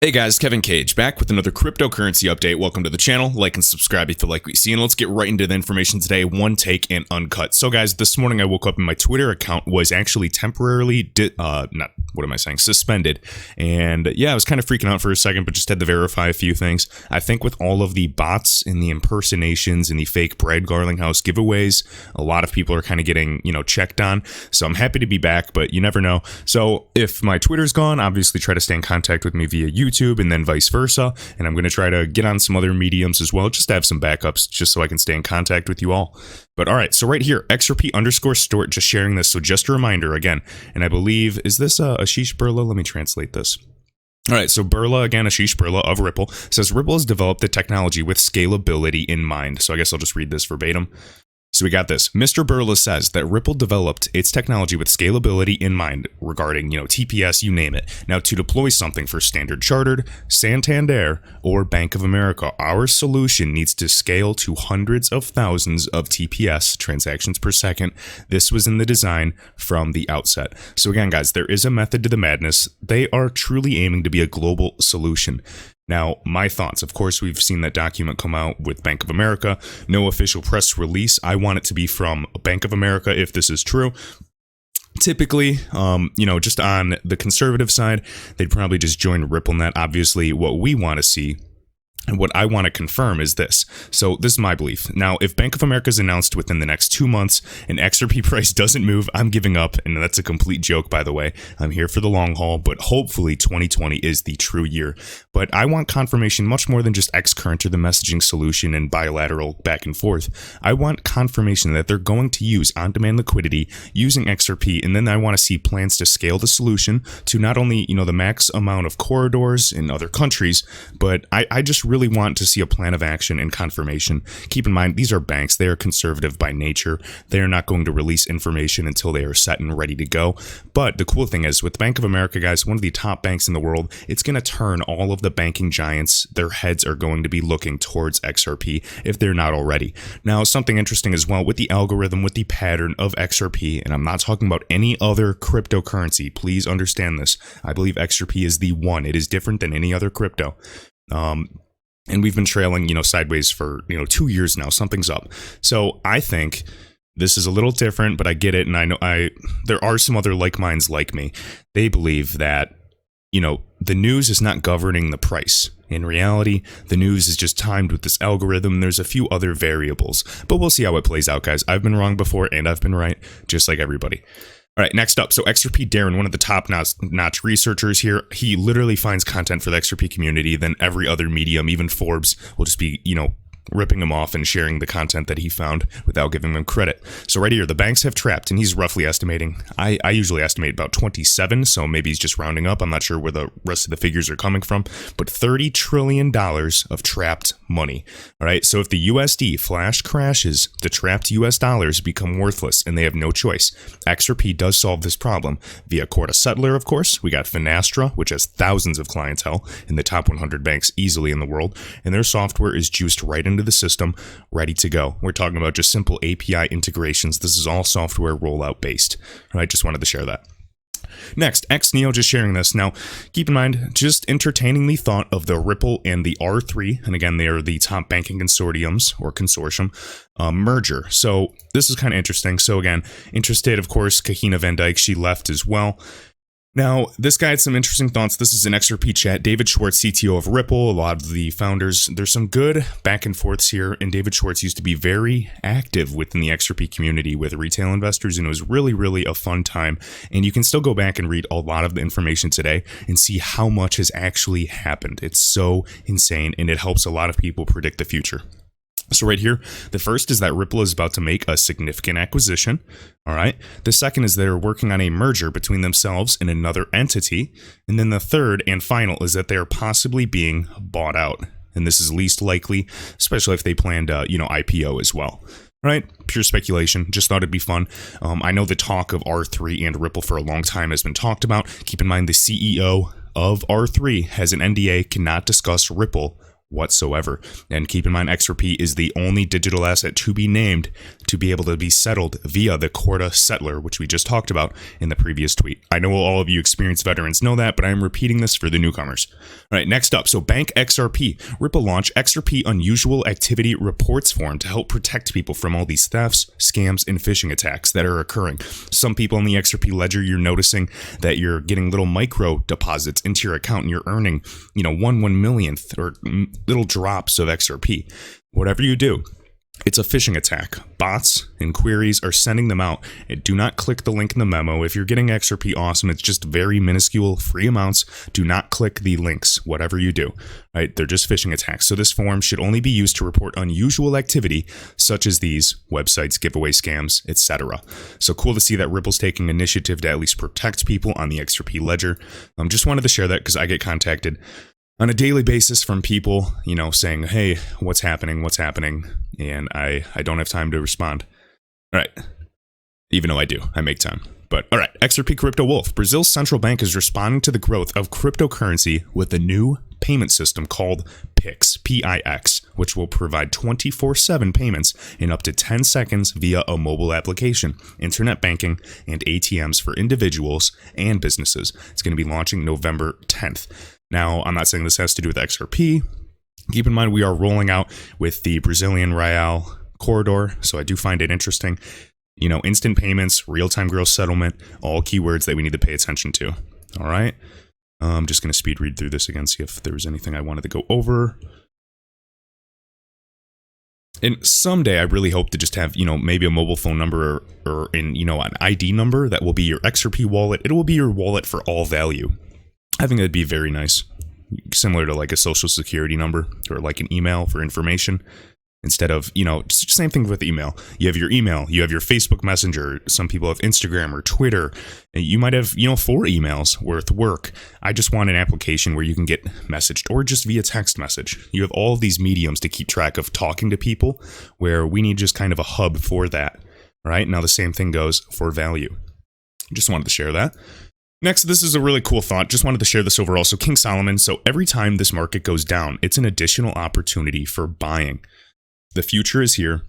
Hey guys, Kevin Cage back with another cryptocurrency update. Welcome to the channel. Like and subscribe if you like what you see, and let's get right into the information today, one take and uncut. So guys, this morning I woke up and my Twitter account was actually temporarily suspended. And yeah, I was kind of freaking out for a second, but just had to verify a few things. I think with all of the bots and the impersonations and the fake Brad Garlinghouse giveaways, a lot of people are kind of getting, checked on. So I'm happy to be back, but you never know. So if my Twitter's gone, obviously try to stay in contact with me via YouTube and then vice versa. And I'm going to try to get on some other mediums as well, just to have some backups, just so I can stay in contact with you all. But all right, so right here, XRP_Stort, just sharing this. So just a reminder again, and I believe, is this Ashish Birla? Let me translate this. All right, so Birla, again, Ashish Birla of Ripple, says Ripple has developed the technology with scalability in mind. So I guess I'll just read this verbatim. So we got this. Mr. Birla says that Ripple developed its technology with scalability in mind regarding, TPS, you name it. Now, to deploy something for Standard Chartered, Santander, or Bank of America, our solution needs to scale to hundreds of thousands of TPS, transactions per second. This was in the design from the outset. So again, guys, there is a method to the madness. They are truly aiming to be a global solution. Now, my thoughts. Of course, we've seen that document come out with Bank of America. No official press release. I want it to be from Bank of America if this is true. Typically, just on the conservative side, they'd probably just join RippleNet. Obviously, what we want to see and what I want to confirm is this. So this is my belief. Now, if Bank of America is announced within the next 2 months and XRP price doesn't move, I'm giving up. And that's a complete joke, by the way. I'm here for the long haul, but hopefully 2020 is the true year. But I want confirmation much more than just xCurrent or the messaging solution and bilateral back and forth. I want confirmation that they're going to use on-demand liquidity using XRP. And then I want to see plans to scale the solution to not only, the max amount of corridors in other countries, but I just really want to see a plan of action and confirmation. Keep in mind, these are banks. They are conservative by nature. They are not going to release information until they are set and ready to go. But the cool thing is, with Bank of America, guys, one of the top banks in the world, it's going to turn all of the banking giants. Their heads are going to be looking towards XRP if they're not already. Now, something interesting as well with the algorithm, with the pattern of XRP, and I'm not talking about any other cryptocurrency. Please understand this. I believe XRP is the one. It is different than any other crypto. And we've been trailing, sideways for, 2 years now. Something's up. So I think this is a little different, but I get it. And I know there are some other like minds like me. They believe that, the news is not governing the price. In reality, the news is just timed with this algorithm. There's a few other variables, but we'll see how it plays out, guys. I've been wrong before and I've been right, just like everybody. All right, next up. So XRP Darren, one of the top-notch researchers here, he literally finds content for the XRP community. Then every other medium, even Forbes, will just be, ripping him off and sharing the content that he found without giving him credit. So right here, the banks have trapped, and he's roughly estimating, I usually estimate about 27, so maybe he's just rounding up. I'm not sure where the rest of the figures are coming from, but $30 trillion of trapped money. All right, so if the USD flash crashes, the trapped US dollars become worthless, and they have no choice. XRP does solve this problem via Corda Settler, of course. We got Finastra, which has thousands of clientele in the top 100 banks easily in the world, and their software is juiced right into the system, ready to go. We're talking about just simple API integrations. This is all software rollout based. I just wanted to share that. Next, XNeo just sharing this. Now, keep in mind, just entertaining the thought of the Ripple and the R3, and again, they are the top banking consortiums or consortium merger. So this is kind of interesting. So again, interested, of course, Kahina Van Dyke, she left as well. Now, this guy had some interesting thoughts. This is an XRP chat. David Schwartz, CTO of Ripple, a lot of the founders. There's some good back and forths here, and David Schwartz used to be very active within the XRP community with retail investors, and it was really, really a fun time. And you can still go back and read a lot of the information today and see how much has actually happened. It's so insane, and it helps a lot of people predict the future. So right here, the first is that Ripple is about to make a significant acquisition. All right. The second is they're working on a merger between themselves and another entity. And then the third and final is that they're possibly being bought out. And this is least likely, especially if they planned, IPO as well. All right, pure speculation. Just thought it'd be fun. I know the talk of R3 and Ripple for a long time has been talked about. Keep in mind the CEO of R3 has an NDA, cannot discuss Ripple whatsoever. And keep in mind, XRP is the only digital asset to be named to be able to be settled via the Corda settler, which we just talked about in the previous tweet. I know all of you experienced veterans know that, but I am repeating this for the newcomers. All right, next up, so Bank XRP. Ripple launch XRP Unusual Activity Reports form to help protect people from all these thefts, scams, and phishing attacks that are occurring. Some people in the XRP ledger, you're noticing that you're getting little micro deposits into your account and you're earning, 1/1,000,000th or little drops of XRP. Whatever you do, it's a phishing attack. Bots and queries are sending them out. And do not click the link in the memo. If you're getting XRP, awesome. It's just very minuscule, free amounts. Do not click the links, whatever you do. Right? They're just phishing attacks. So this form should only be used to report unusual activity, such as these websites, giveaway scams, etc. So cool to see that Ripple's taking initiative to at least protect people on the XRP ledger. Just wanted to share that because I get contacted on a daily basis from people, saying, hey, what's happening? And I don't have time to respond. All right. Even though I do, I make time. But all right, XRP Crypto Wolf. Brazil's central bank is responding to the growth of cryptocurrency with a new payment system called PIX, P-I-X, which will provide 24/7 payments in up to 10 seconds via a mobile application, internet banking, and ATMs for individuals and businesses. It's going to be launching November 10th. Now, I'm not saying this has to do with XRP. Keep in mind, we are rolling out with the Brazilian Real corridor, so I do find it interesting. Instant payments, real-time gross settlement, all keywords that we need to pay attention to. All right? I'm just going to speed read through this again, see if there was anything I wanted to go over. And someday I really hope to just have, maybe a mobile phone number or an ID number that will be your XRP wallet. It will be your wallet for all value. I think that'd be very nice. Similar to like a social security number or like an email for information. Instead of, same thing with email. You have your email, you have your Facebook Messenger. Some people have Instagram or Twitter. You might have, 4 emails worth work. I just want an application where you can get messaged or just via text message. You have all of these mediums to keep track of talking to people where we need just kind of a hub for that. Right? Now the same thing goes for value. Just wanted to share that. Next, this is a really cool thought. Just wanted to share this overall. So King Solomon, so every time this market goes down, it's an additional opportunity for buying. The future is here.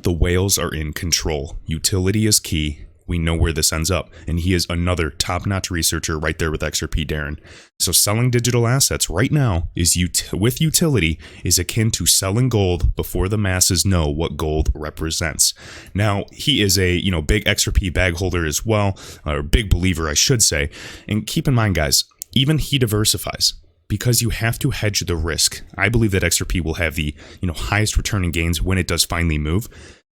The whales are in control. Utility is key. We know where this ends up. And he is another top-notch researcher right there with XRP Darren. So selling digital assets right now with utility is akin to selling gold before the masses know what gold represents. Now, he is a big XRP bag holder as well, or big believer, I should say. And keep in mind, guys, even he diversifies. Because you have to hedge the risk. I believe that XRP will have the highest returning gains when it does finally move.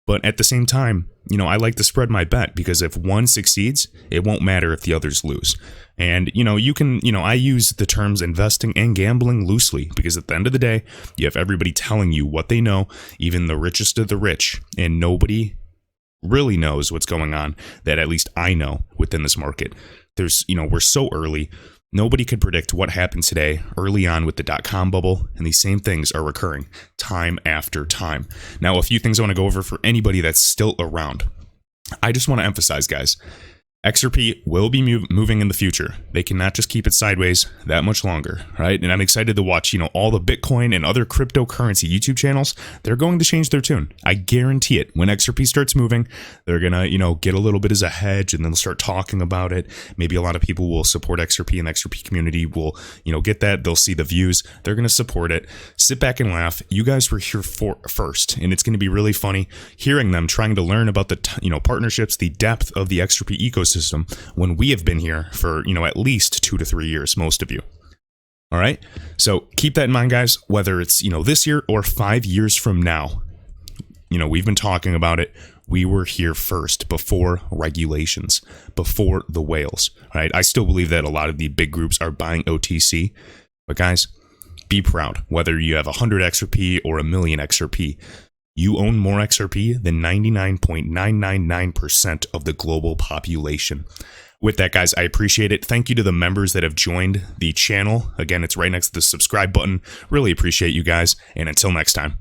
But at the same time, I like to spread my bet because if one succeeds, it won't matter if the others lose. And, you can, I use the terms investing and gambling loosely because at the end of the day, you have everybody telling you what they know, even the richest of the rich, and nobody really knows what's going on that at least I know within this market. There's, we're so early. Nobody could predict what happened today early on with the dot-com bubble, and these same things are recurring time after time. Now, a few things I want to go over for anybody that's still around. I just want to emphasize, guys, XRP will be moving in the future. They cannot just keep it sideways that much longer, right? And I'm excited to watch, all the Bitcoin and other cryptocurrency YouTube channels. They're going to change their tune. I guarantee it. When XRP starts moving, they're going to, get a little bit as a hedge and then they'll start talking about it. Maybe a lot of people will support XRP and the XRP community will, get that. They'll see the views. They're going to support it. Sit back and laugh. You guys were here first, and it's going to be really funny hearing them trying to learn about the, partnerships, the depth of the XRP ecosystem when we have been here for, at least 2 to 3 years, most of you. All right. So keep that in mind, guys, whether it's, this year or 5 years from now, we've been talking about it. We were here first before regulations, before the whales. All right. I still believe that a lot of the big groups are buying OTC, but guys, be proud. Whether you have 100 XRP or 1,000,000 XRP, you own more XRP than 99.999% of the global population. With that, guys, I appreciate it. Thank you to the members that have joined the channel. Again, it's right next to the subscribe button. Really appreciate you guys. And until next time.